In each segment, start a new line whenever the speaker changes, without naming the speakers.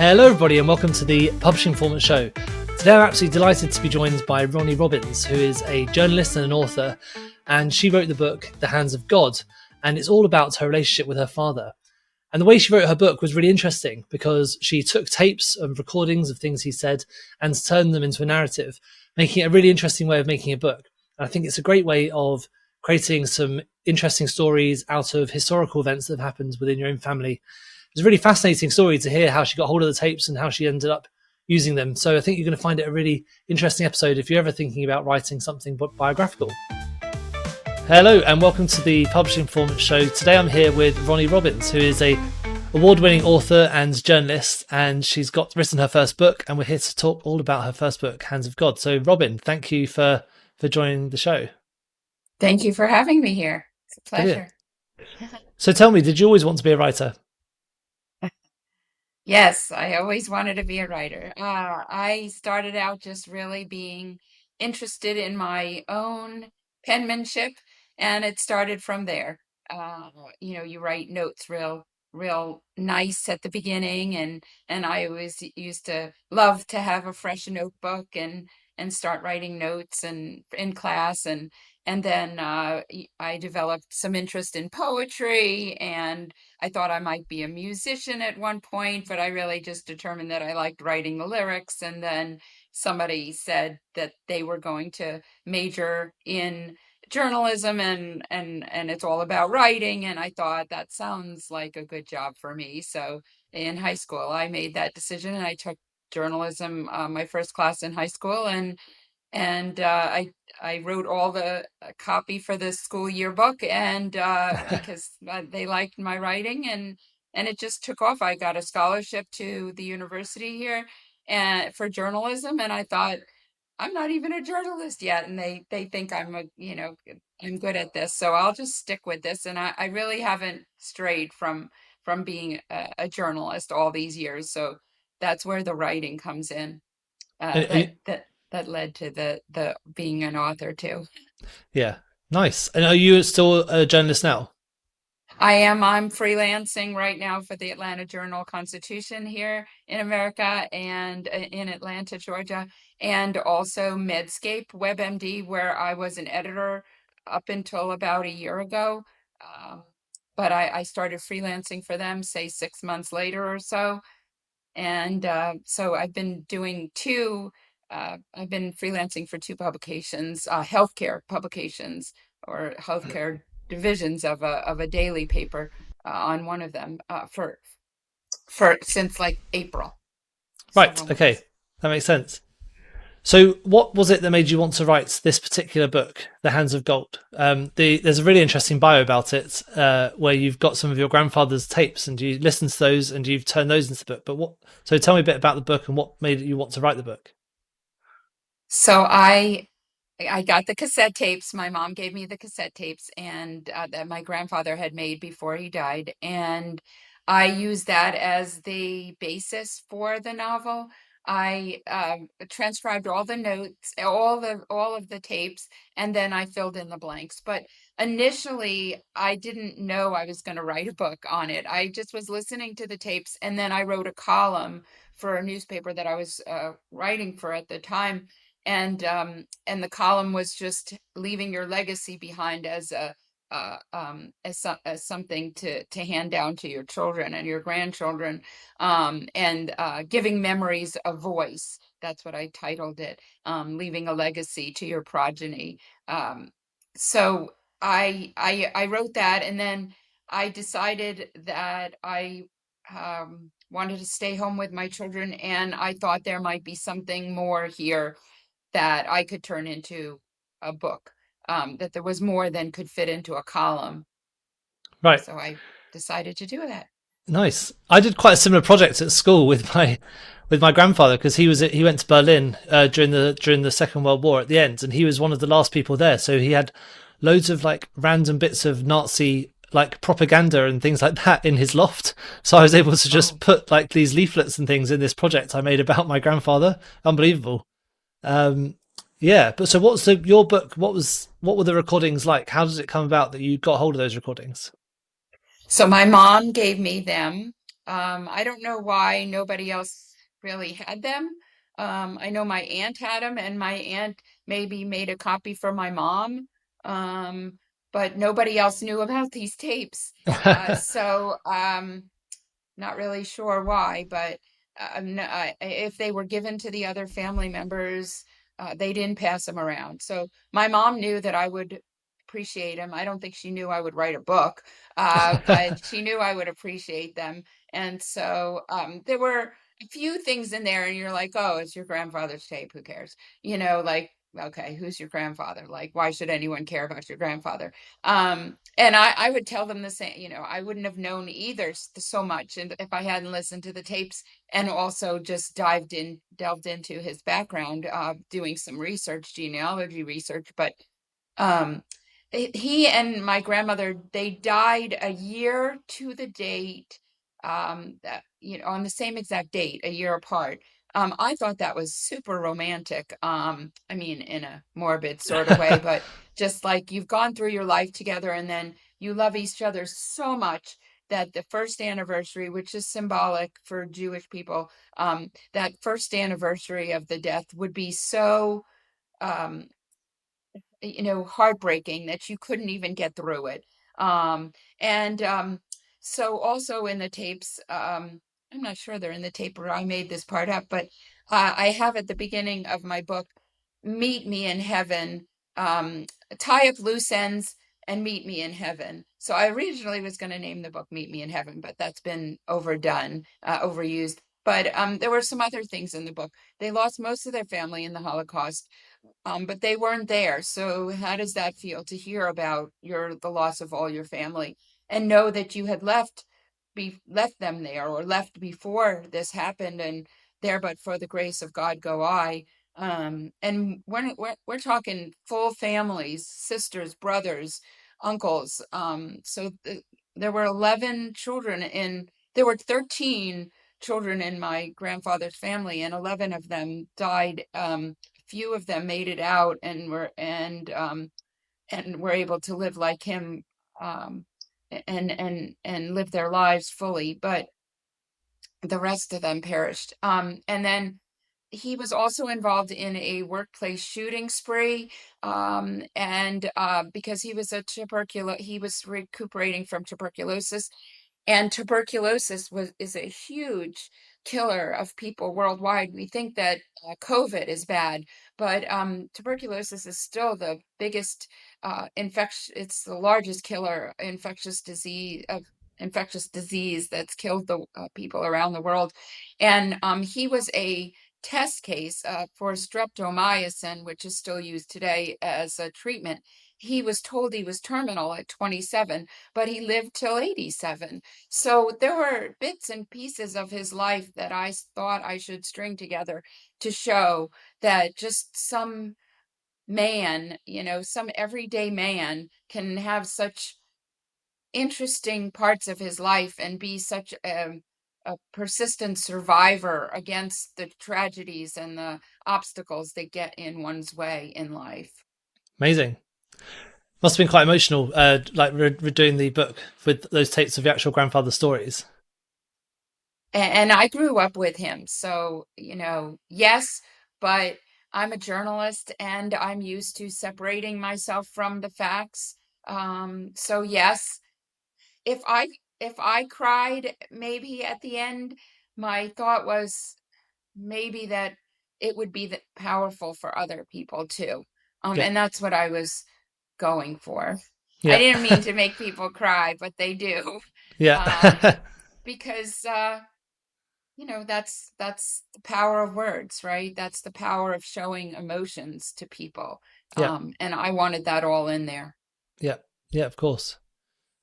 Hello everybody and welcome to the Publishing Performance Show. Today I'm absolutely delighted to be joined by Roni Robbins, who is a journalist and an author, and she wrote the book The Hands of God, and it's all about her relationship with her father. And the way she wrote her book was really interesting because she took tapes and recordings of things he said and turned them into a narrative, making it a really interesting way of making a book. And I think it's a great way of creating some interesting stories out of historical events that have happened within your own family. It's a really fascinating story to hear how she got hold of the tapes and how she ended up using them. So I think you're going to find it a really interesting episode if you're ever thinking about writing something biographical. Hello and welcome to the Publishing Performance Show. Today I'm here with Roni Robbins, who is a award-winning author and journalist, and she's written her first book, and we're here to talk all about her first book, Hands of God. So Robin, thank you for joining the show.
Thank you for having me here. It's a pleasure.
Brilliant. So tell me, did you always want to be a writer?
Yes, I always wanted to be a writer. I started out just really being interested in my own penmanship, and it started from there. You write notes real nice at the beginning, and I always used to love to have a fresh notebook and start writing notes and in class, and then I developed some interest in poetry, and I thought I might be a musician at one point, but I really just determined that I liked writing the lyrics. And then somebody said that they were going to major in journalism and it's all about writing. And I thought that sounds like a good job for me. So in high school, I made that decision and I took journalism, my first class in high school, and I wrote all the copy for the school yearbook, and because they liked my writing, and it just took off. I got a scholarship to the university here and for journalism, and I thought, I'm not even a journalist yet, and they think I'm good at this, so I'll just stick with this. And I really haven't strayed from being a journalist all these years. So that's where the writing comes in. That led to the being an author too.
Yeah, nice. And are you still a journalist now?
I'm freelancing right now for the Atlanta Journal-Constitution here in America and in Atlanta, Georgia, and also Medscape WebMD, where I was an editor up until about a year ago. But I started freelancing for them, say 6 months later or so. And so I've been freelancing for two publications, healthcare publications or healthcare divisions of a daily paper on one of them for since like April.
Right. Okay, that makes sense. So what was it that made you want to write this particular book, The Hands of God? There's a really interesting bio about it where you've got some of your grandfather's tapes and you listened to those and you've turned those into the book. So tell me a bit about the book and what made you want to write the book.
So I got the cassette tapes. My mom gave me the cassette tapes and that my grandfather had made before he died. And I used that as the basis for the novel. I transcribed all the notes, all of the tapes, and then I filled in the blanks. But initially, I didn't know I was going to write a book on it. I just was listening to the tapes, and then I wrote a column for a newspaper that I was writing for at the time, and the column was just leaving your legacy behind as as something to hand down to your children and your grandchildren, and giving memories a voice. That's what I titled it, leaving a legacy to your progeny. So I wrote that, and then I decided that I wanted to stay home with my children, and I thought there might be something more here that I could turn into a book, that there was more than could fit into a column.
Right.
So I decided to do that.
Nice. I did quite a similar project at school with my grandfather because he went to Berlin during the Second World War at the end, and he was one of the last people there. So he had loads of like random bits of Nazi like propaganda and things like that in his loft. So I was able to just put like these leaflets and things in this project I made about my grandfather. Unbelievable. Yeah, but so what's your book? What were the recordings like? How does it come about that you got hold of those recordings?
So my mom gave me them I don't know why nobody else really had them. I know my aunt had them, and my aunt maybe made a copy for my mom. Um, but nobody else knew about these tapes. Not really sure why, but if they were given to the other family members, they didn't pass them around. So my mom knew that I would appreciate them. I don't think she knew I would write a book, but she knew I would appreciate them. And so there were a few things in there, and you're like, oh, it's your grandfather's tape. Who cares? Like, okay, who's your grandfather? Like, why should anyone care about your grandfather? And I would tell them the same, I wouldn't have known either so much and if I hadn't listened to the tapes and also just delved into his background, doing some research, genealogy research. But um, he and my grandmother, they died a year to the date, on the same exact date, a year apart. I thought that was super romantic. I mean, in a morbid sort of way, but just like you've gone through your life together and then you love each other so much that the first anniversary, which is symbolic for Jewish people, that first anniversary of the death would be so um, heartbreaking that you couldn't even get through it. And so also in the tapes, I'm not sure they're in the tape or I made this part up, but I have at the beginning of my book, meet me in heaven, um, tie up loose ends and meet me in heaven. So I originally was going to name the book Meet Me in Heaven, but that's been overdone, overused. But there were some other things in the book. They lost most of their family in the Holocaust, but they weren't there. So how does that feel to hear about the loss of all your family and know that you had left them there or left before this happened, and there but for the grace of God go I. And we're talking full families, sisters, brothers, uncles. There were 11 children there were 13 children in my grandfather's family, and 11 of them died. Few of them made it out and were able to live like him, um, and live their lives fully, but the rest of them perished. And then he was also involved in a workplace shooting spree, and because he was recuperating from tuberculosis, and tuberculosis is a huge killer of people worldwide. We think that COVID is bad, but tuberculosis is still the biggest infection. It's the largest killer infectious disease that's killed the people around the world. And he was a test case for streptomycin, which is still used today as a treatment. He was told he was terminal at 27, but he lived till 87. So there were bits and pieces of his life that I thought I should string together to show that just some man, some everyday man can have such interesting parts of his life and be such a persistent survivor against the tragedies and the obstacles that get in one's way in life.
Amazing. Must have been quite emotional, like redoing the book with those tapes of the actual grandfather stories.
And I grew up with him. So, yes, but I'm a journalist and I'm used to separating myself from the facts. So yes, if I if I cried maybe at the end, my thought was maybe that it would be powerful for other people too.
Yeah,
And that's what I was going for. I
yeah,
didn't mean to make people cry, but they do. Um,
yeah,
because that's the power of words, right? That's the power of showing emotions to people.
yeah,
And I wanted that all in there.
yeah, yeah. Of course.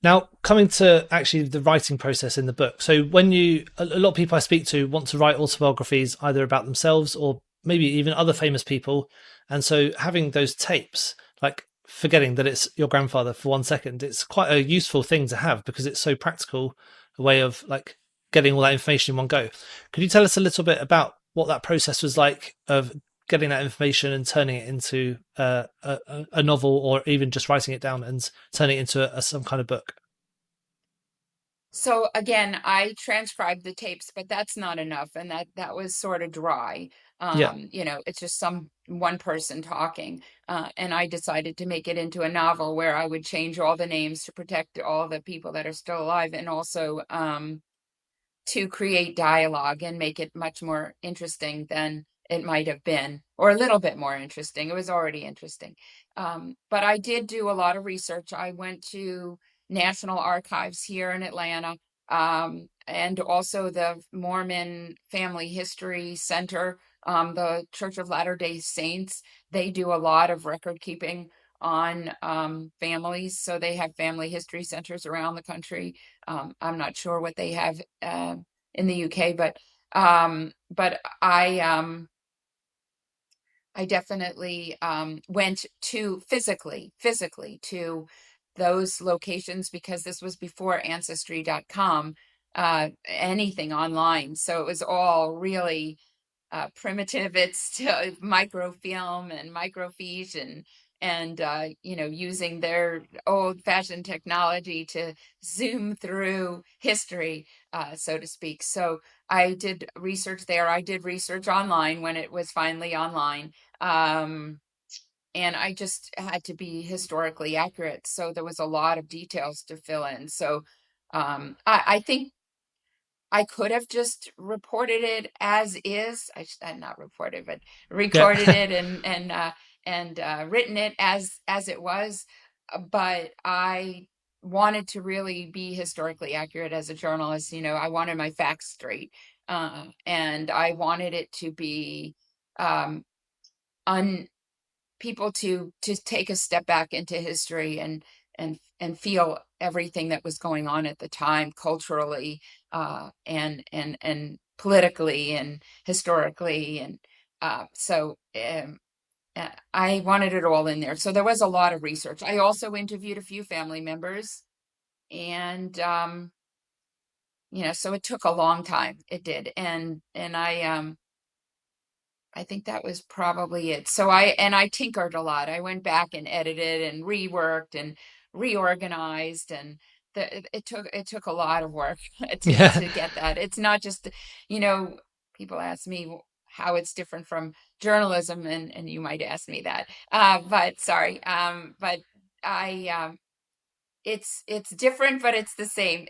Now, coming to actually the writing process in the book. So, when a lot of people I speak to want to write autobiographies either about themselves or maybe even other famous people. And so, having those tapes, like forgetting that it's your grandfather for 1 second, it's quite a useful thing to have because it's so practical, a way of like getting all that information in one go. Could you tell us a little bit about what that process was like of getting that information and turning it into a novel, or even just writing it down and turning it into some kind of book?
So again, I transcribed the tapes, but that's not enough, and that was sort of dry.
Yeah.
It's just some one person talking, and I decided to make it into a novel where I would change all the names to protect all the people that are still alive, and also to create dialogue and make it much more interesting than it might have been, or a little bit more interesting. It was already interesting. But I did do a lot of research. I went to National Archives here in Atlanta, and also the Mormon Family History Center, the Church of Latter-day Saints. They do a lot of record keeping on families. So they have family history centers around the country. I'm not sure what they have in the UK, but I definitely went to physically to those locations because this was before Ancestry.com, anything online. So it was all really primitive. It's microfilm and microfiche and using their old-fashioned technology to zoom through history, so to speak. So I did research there. I did research online when it was finally online. And I just had to be historically accurate. So there was a lot of details to fill in. So I think I could have just reported it as is. Not reported, but
Yeah.
recorded it and written it as it was. But I wanted to really be historically accurate as a journalist. I wanted my facts straight, and I wanted it to be um, un people to take a step back into history and feel everything that was going on at the time culturally, and politically and historically, and so I wanted it all in there. So there was a lot of research. I also interviewed a few family members, and so it took a long time. It did, and I think that was probably it. So I tinkered a lot. I went back and edited and reworked and reorganized, and it took a lot of work to
Yeah.
to get that. It's not just, you know, people ask me how it's different from journalism, and you might ask me that. But sorry. But I it's different, but it's the same.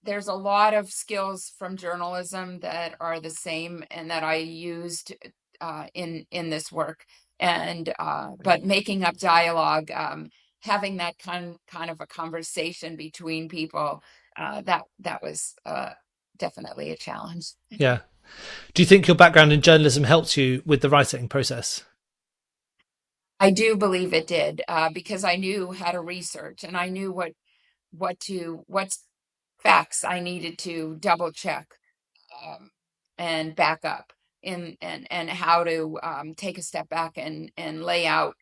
There's a lot of skills from journalism that are the same and that I used in this work. And but making up dialogue, having that kind of a conversation between people, that was definitely a challenge.
Yeah. Do you think your background in journalism helped you with the writing process?
I do believe it did, because I knew how to research and I knew what facts I needed to double check, um, and back up and how to take a step back and lay out,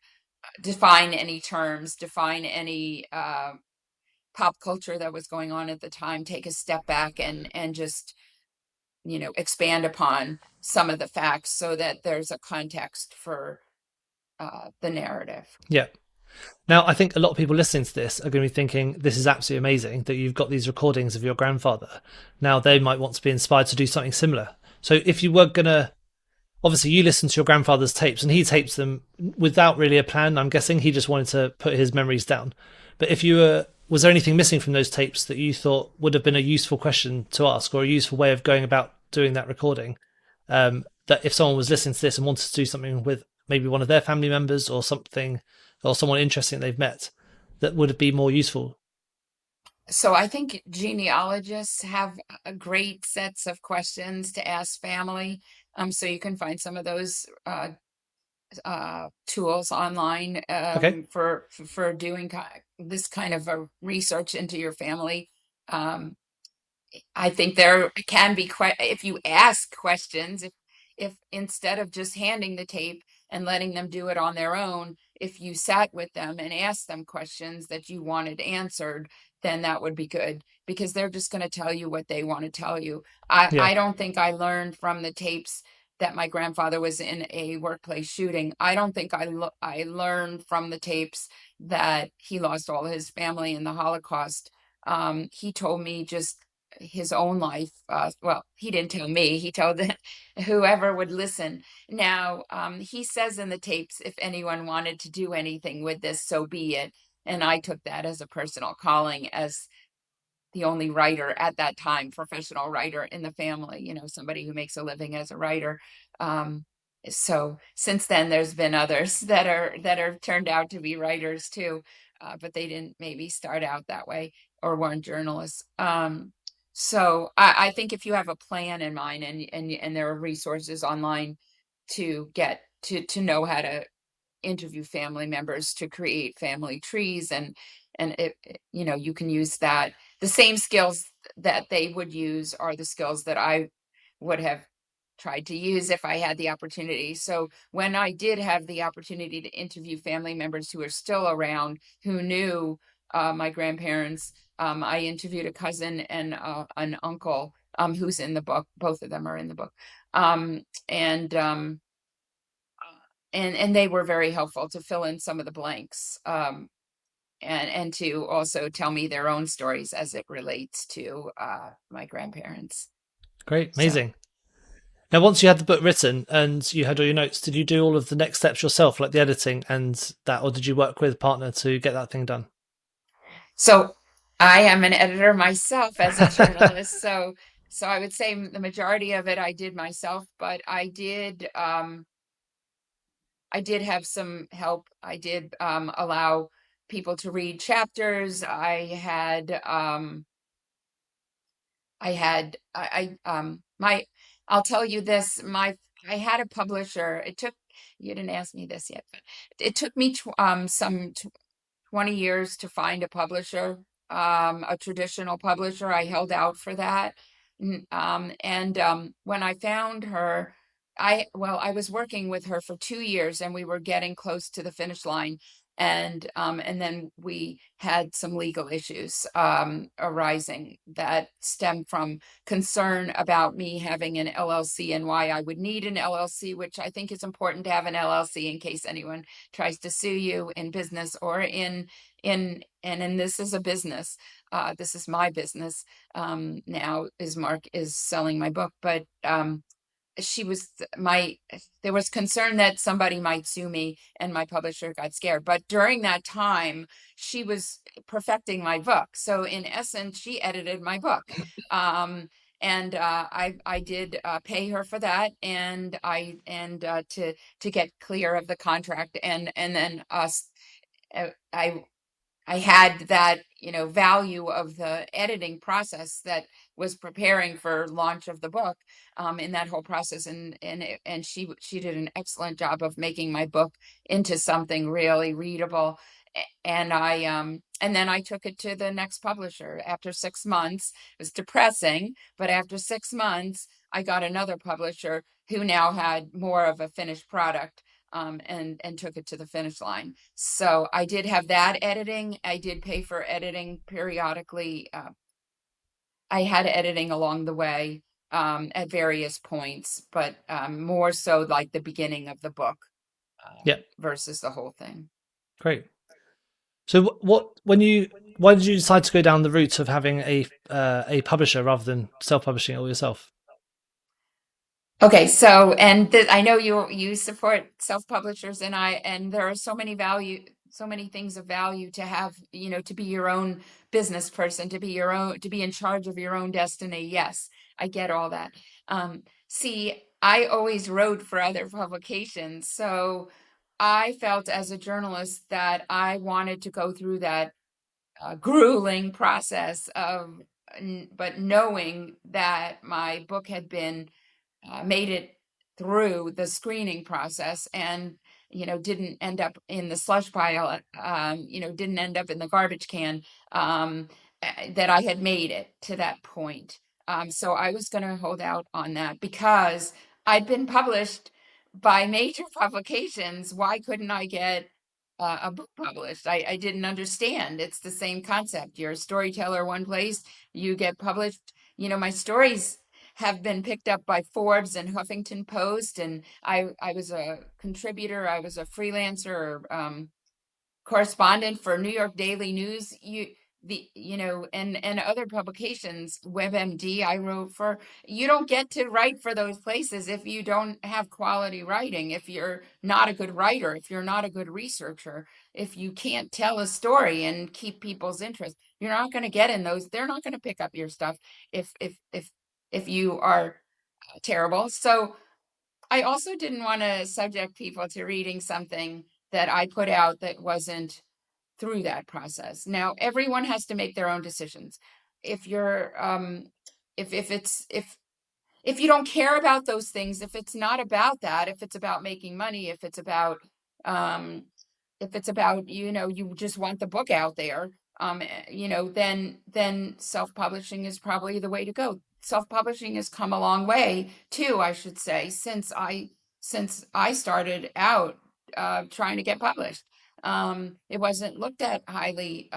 define any terms, define any pop culture that was going on at the time, take a step back and just expand upon some of the facts so that there's a context for the narrative.
Yeah. Now, I think a lot of people listening to this are going to be thinking, this is absolutely amazing that you've got these recordings of your grandfather. Now, they might want to be inspired to do something similar. So, if you were going to, obviously, you listen to your grandfather's tapes and he tapes them without really a plan. I'm guessing he just wanted to put his memories down. But if you were, was there anything missing from those tapes that you thought would have been a useful question to ask or a useful way of going about doing that recording? That if someone was listening to this and wanted to do something with maybe one of their family members or something, or someone interesting they've met, that would be more useful.
So I think genealogists have a great sets of questions to ask family. So you can find some of those tools online,
Okay.
for doing this kind of a research into your family. Um, I think there can be if you ask questions, if instead of just handing the tape and letting them do it on their own, if you sat with them and asked them questions that you wanted answered, then that would be good because they're just going to tell you what they want to tell you.
Yeah.
I don't think I learned from the tapes that my grandfather was in a workplace shooting. I don't think I learned from the tapes that he lost all his family in the Holocaust. he told me just his own life. Well, he didn't tell me, he told whoever would listen. Now, he says in the tapes, if anyone wanted to do anything with this, so be it. And I took that as a personal calling, as the only writer at that time, professional writer in the family, somebody who makes a living as a writer. Um, so since then, there's been others that are turned out to be writers too, but they didn't maybe start out that way or weren't journalists. So I think if you have a plan in mind, and there are resources online to get to know how to interview family members, to create family trees, and you can use that. The same skills that they would use are the skills that I would have tried to use if I had the opportunity. So when I did have the opportunity to interview family members who are still around, who knew my grandparents, I interviewed a cousin and an uncle, who's in the book. Both of them are in the book. And and they were very helpful to fill in some of the blanks, and to also tell me their own stories as it relates to my grandparents.
Great,
So
amazing. Now, once you had the book written and you had all your notes, did you do all of the next steps yourself, like the editing and that, or did you work with a partner to get that thing done?
so I am an editor myself as a journalist. So I would say the majority of it I did myself, but I did have some help. I did allow people to read chapters. I'll tell you this, I had a publisher. You didn't ask me this yet, but it took me 20 years to find a publisher, a traditional publisher. I held out for that. And when I found her, I was working with her for 2 years, and we were getting close to the finish line. And then we had some legal issues arising that stemmed from concern about me having an LLC and why I would need an LLC, which I think is important to have an LLC in case anyone tries to sue you in business or in this is a business. This is my business. Now is Mark is selling my book, but she was my there was concern that somebody might sue me, and my publisher got scared. But during that time, she was perfecting my book. So in essence, she edited my book. And I did pay her for that, and to get clear of the contract, and then us. I had that, value of the editing process that was preparing for launch of the book, in that whole process. And she did an excellent job of making my book into something really readable. And then I took it to the next publisher after 6 months. It was depressing, but after 6 months, I got another publisher who now had more of a finished product, and took it to the finish line. So I did have that editing. I did pay for editing periodically. I had editing along the way, at various points, but more so like the beginning of the book,
Yeah,
versus the whole thing.
great. So, why did you decide to go down the route of having a publisher rather than self-publishing it all yourself?
Okay, so I know you support self-publishers, and there are so many things of value to have, to be your own business person, to be in charge of your own destiny. Yes, I get all that. See, I always wrote for other publications, so I felt as a journalist that I wanted to go through that grueling process but knowing that my book had been made it through the screening process, and didn't end up in the slush pile, didn't end up in the garbage can, that I had made it to that point. So I was going to hold out on that because I'd been published by major publications. Why couldn't I get a book published? I didn't understand. It's the same concept. You're a storyteller one place, you get published. My stories have been picked up by Forbes and Huffington Post, and I was a contributor. I was a freelancer, correspondent for New York Daily News. and other publications. WebMD, I wrote for. You don't get to write for those places if you don't have quality writing, if you're not a good writer, if you're not a good researcher, if you can't tell a story and keep people's interest. You're not going to get in those. They're not going to pick up your stuff if you are terrible. So I also didn't want to subject people to reading something that I put out that wasn't through that process. Now, everyone has to make their own decisions. If you're, if you don't care about those things, if it's not about that, if it's about making money, um, if it's about, you just want the book out there, then self-publishing is probably the way to go. Self-publishing has come a long way too, I should say, since I started out trying to get published. It wasn't looked at highly,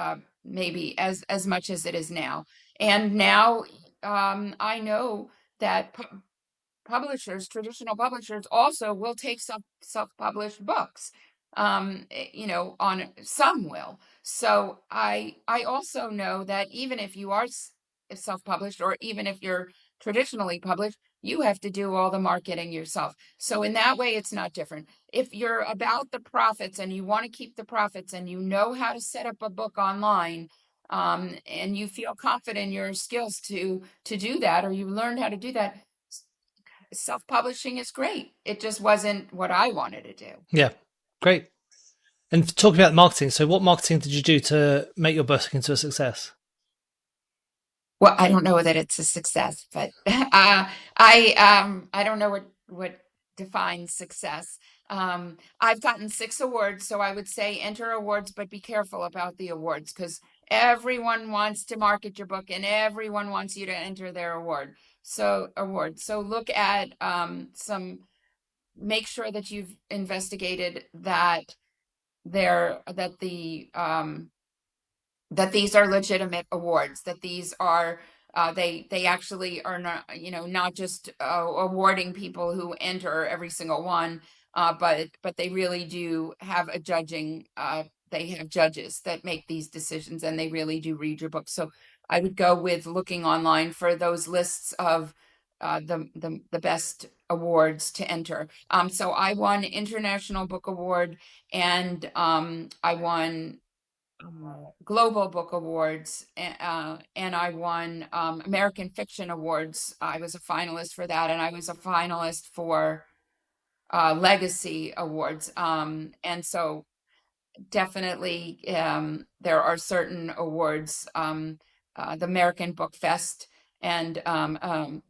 maybe as much as it is now. And now I know that traditional publishers also will take self-published books. On some will. So I also know that even if you are self-published, or even if you're traditionally published, you have to do all the marketing yourself. So in that way, it's not different. If you're about the profits and you want to keep the profits and you know how to set up a book online, and you feel confident in your skills to do that, or you learned how to do that, self-publishing is great. It just wasn't what I wanted to do.
Yeah, great. And talking about marketing, so what marketing did you do to make your book into a success?
Well, I don't know that it's a success, but I don't know what defines success. I've gotten 6 awards, so I would say enter awards, but be careful about the awards, because everyone wants to market your book and everyone wants you to enter their award. So look at make sure that you've investigated that these are legitimate awards, that these are they actually are not, not just awarding people who enter every single one, but they really do have a judging. They have judges that make these decisions, and they really do read your book. So I would go with looking online for those lists of the best awards to enter. So I won International Book Award, and I won Global Book Awards, and I won American Fiction Awards. I was a finalist for that, and I was a finalist for Legacy Awards. And so definitely, there are certain awards, the American Book Fest, and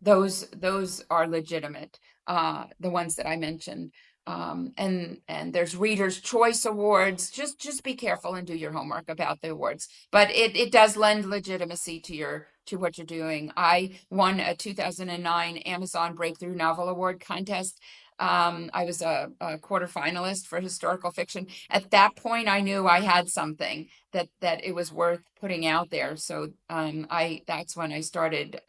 those are legitimate, the ones that I mentioned. And there's Reader's Choice Awards. Just be careful and do your homework about the awards. But it does lend legitimacy to what you're doing. I won a 2009 Amazon Breakthrough Novel Award contest. I was a quarterfinalist for historical fiction. At that point, I knew I had something that it was worth putting out there. So that's when I started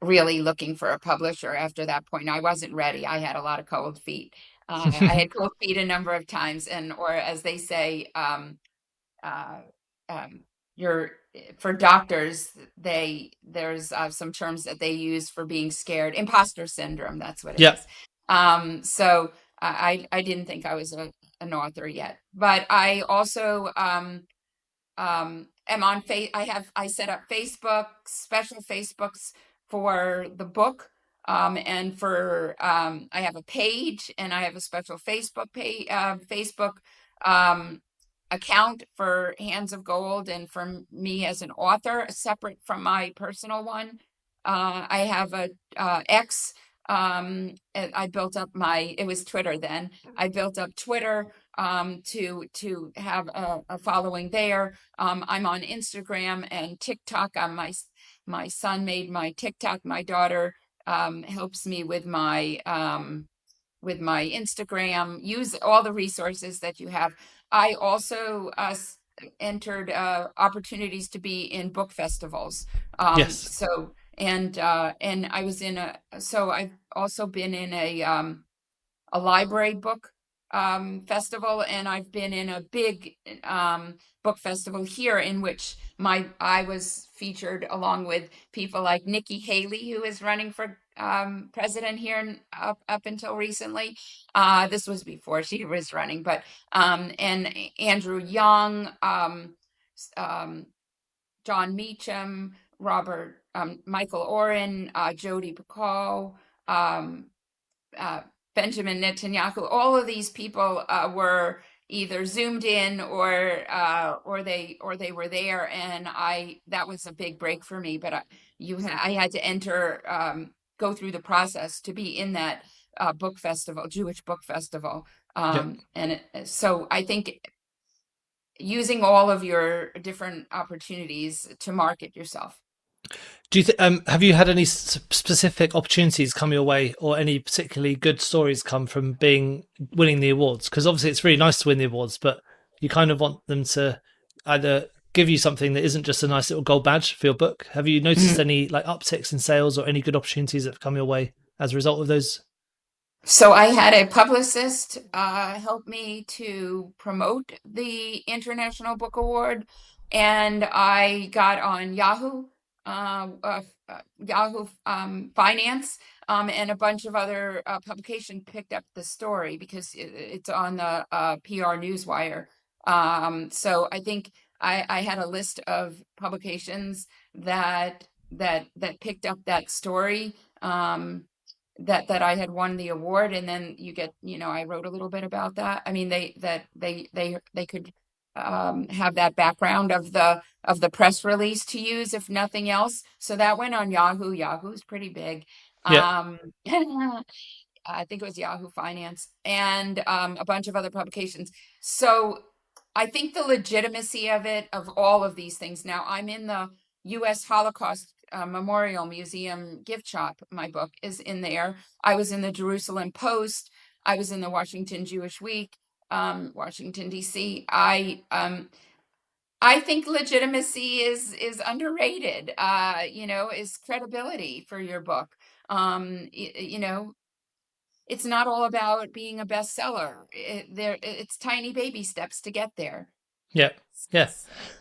really looking for a publisher. After that point, I wasn't ready. I had a lot of cold feet. I had cold feet a number of times, or as they say, uh, um, you're for doctors, there's some terms that they use for being scared. Imposter syndrome, that's what it
Yeah.
is. So I didn't think I was an author yet, but I also am on I set up special Facebooks for the book, and for I have a page, and I have a special Facebook account for Hands of Gold, and for me as an author, separate from my personal one. I have a X. I built up it was Twitter then. I built up Twitter to have a following there. I'm on Instagram and TikTok. My son made my TikTok. My daughter helps me with my Instagram. Use all the resources that you have. I also entered opportunities to be in book festivals.
Yes.
And I was in so I've also been in a library book festival, and I've been in a big book festival here in which I was featured along with people like Nikki Haley, who is running for president here up until recently. This was before she was running, but and Andrew Young, um, John Meacham, Michael Oren, Jodi Picoult, um, uh, Benjamin Netanyahu. All of these people were either zoomed in or they were there, and I that was a big break for me. But I had to go through the process to be in that book festival, Jewish book festival.
Yeah.
So I think using all of your different opportunities to market yourself.
Do you have you had any specific opportunities come your way, or any particularly good stories come from winning the awards? Because obviously it's really nice to win the awards, but you kind of want them to either give you something that isn't just a nice little gold badge for your book. Have you noticed any like upticks in sales or any good opportunities that have come your way as a result of those?
So I had a publicist help me to promote the International Book Award, and I got on Yahoo Finance, and a bunch of other publication picked up the story because it's on the PR Newswire. So I think I had a list of publications that picked up that story. That I had won the award, and then I wrote a little bit about that. I mean, they could have that background of the press release to use if nothing else. So that went on Yahoo. Yahoo's pretty big.
Yeah.
Um, I think it was Yahoo Finance and a bunch of other publications. So I think the legitimacy of all of these things. Now I'm in the U.S. Holocaust Memorial Museum gift shop. My book is in there. I was in the Jerusalem Post. I was in the Washington Jewish Week, Washington D.C. I think legitimacy is underrated. Is credibility for your book. It's not all about being a bestseller. It's tiny baby steps to get there.
Yeah. Yeah.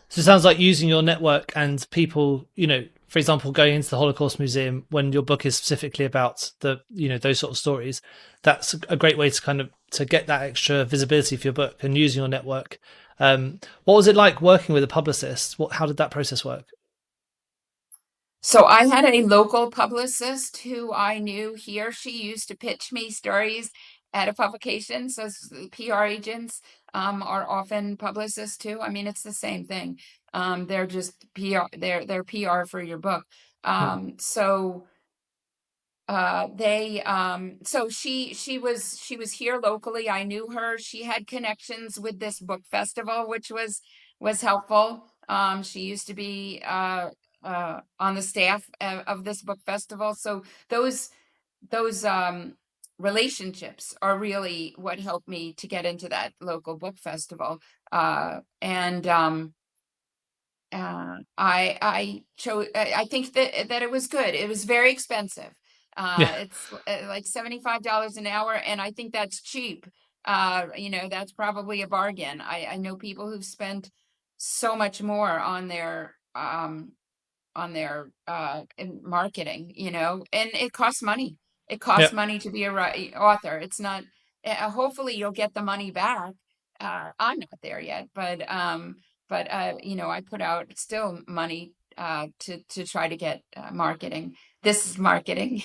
So it sounds like using your network and people, for example, going into the Holocaust Museum when your book is specifically about those sort of stories. That's a great way to kind of to get that extra visibility for your book and using your network. What was it like working with a publicist? How did that process work?
So I had a local publicist who I knew here. She used to pitch me stories at a publication. So PR agents are often publicists too. I mean, it's the same thing. They're just PR. They're PR for your book.
Hmm.
So so she was here locally. I knew her. She had connections with this book festival, which was helpful. She used to be on the staff of this book festival. So those relationships are really what helped me to get into that local book festival. And I chose. I think that it was good. It was very expensive.
Yeah.
It's like $75 an hour, and I think that's cheap. That's probably a bargain. I know people who've spent so much more on their in marketing, and it costs money. It
Yeah.
costs money to be a author. It's not. Hopefully, you'll get the money back. I'm not there yet, but I put out still money to try to get marketing. This is marketing.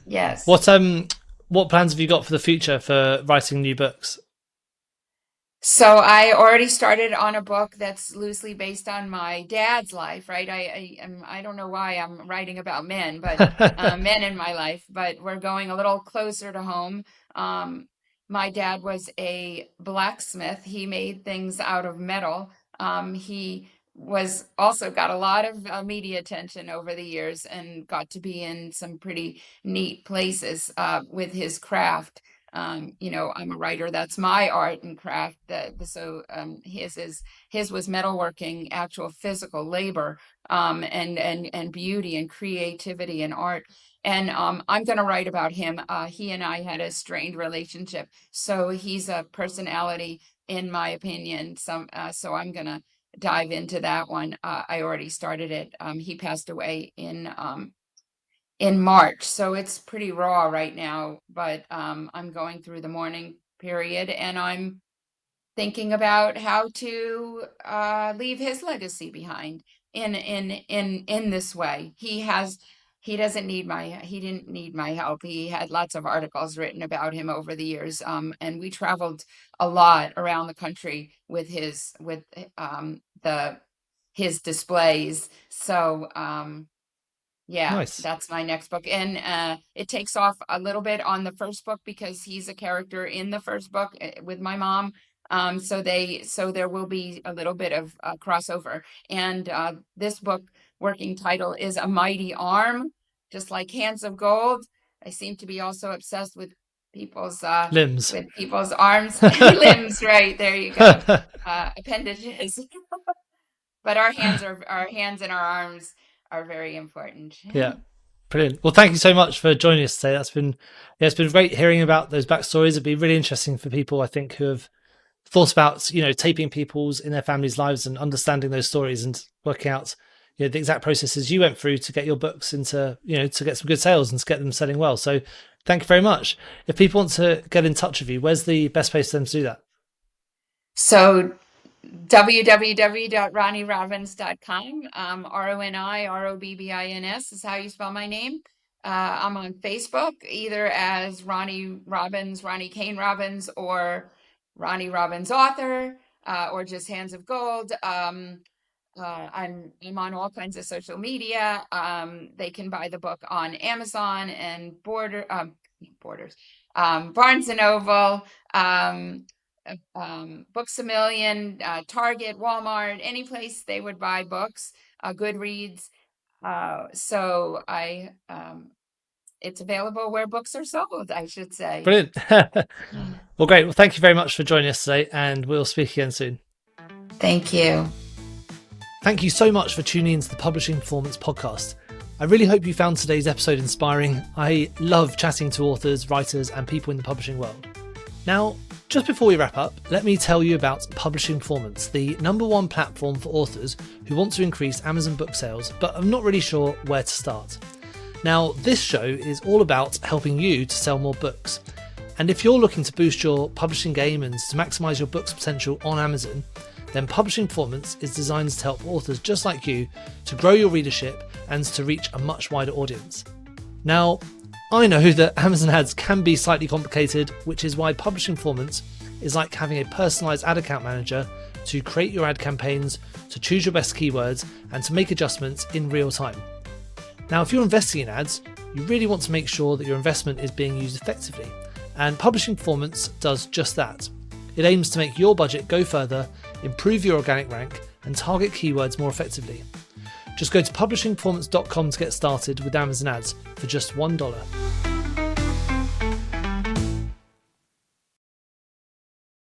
Yes.
what what plans have you got for the future for writing new books?
So I already started on a book that's loosely based on my dad's life, right? I don't know why I'm writing about men, but men in my life, but we're going a little closer to home. Um, my dad was a blacksmith. He made things out of metal. He was also got a lot of media attention over the years and got to be in some pretty neat places with his craft. I'm a writer. That's my art and craft. His was metalworking, actual physical labor, and beauty and creativity and art. And I'm going to write about him. He and I had a strained relationship, so he's a personality, in my opinion. So I'm going to dive into that one. I already started it. He passed away in March, so it's pretty raw right now. But I'm going through the mourning period, and I'm thinking about how to leave his legacy behind in this way. He didn't need my help. He had lots of articles written about him over the years, and we traveled a lot around the country with his displays. So yeah,
Nice.
that's my next book. And it takes off a little bit on the first book because he's a character in the first book with my mom. So there will be a little bit of crossover. And this book working title is A Mighty Arm, just like Hands of Gold. I seem to be also obsessed with people's
Limbs.
arms, limbs. Right, there you go. Appendages. But our hands and our arms are very important.
Yeah. Brilliant. Well, thank you so much for joining us today. It's been great hearing about those backstories. It'd be really interesting for people, I think, who have thought about, taping people's in their families' lives and understanding those stories and working out, the exact processes you went through to get your books into, to get some good sales and to get them selling well. So thank you very much. If people want to get in touch with you, where's the best place for them to do that?
So www.ronirobbins.com. RoniRobbins is how you spell my name. I'm on Facebook, either as Roni Robbins, Roni Kane Robbins, or Roni Robbins author, or just Hands of Gold. I'm on all kinds of social media. They can buy the book on Amazon and Barnes and Noble, Books A Million, Target, Walmart, any place they would buy books, Goodreads. So it's available where books are sold, I should say.
Brilliant. Well, great. Well, thank you very much for joining us today, and we'll speak again soon.
Thank you.
Thank you so much for tuning into the Publishing Performance podcast. I really hope you found today's episode inspiring. I love chatting to authors, writers, and people in the publishing world. Now, just before we wrap up, let me tell you about Publishing Performance, the #1 platform for authors who want to increase Amazon book sales but are not really sure where to start. Now, this show is all about helping you to sell more books. And if you're looking to boost your publishing game and to maximise your book's potential on Amazon, then Publishing Performance is designed to help authors just like you to grow your readership and to reach a much wider audience. Now, I know that Amazon ads can be slightly complicated, which is why Publishing Performance is like having a personalised ad account manager to create your ad campaigns, to choose your best keywords, and to make adjustments in real time. Now, if you're investing in ads, you really want to make sure that your investment is being used effectively, and Publishing Performance does just that. It aims to make your budget go further, improve your organic rank, and target keywords more effectively. Just go to publishingperformance.com to get started with Amazon ads for just $1.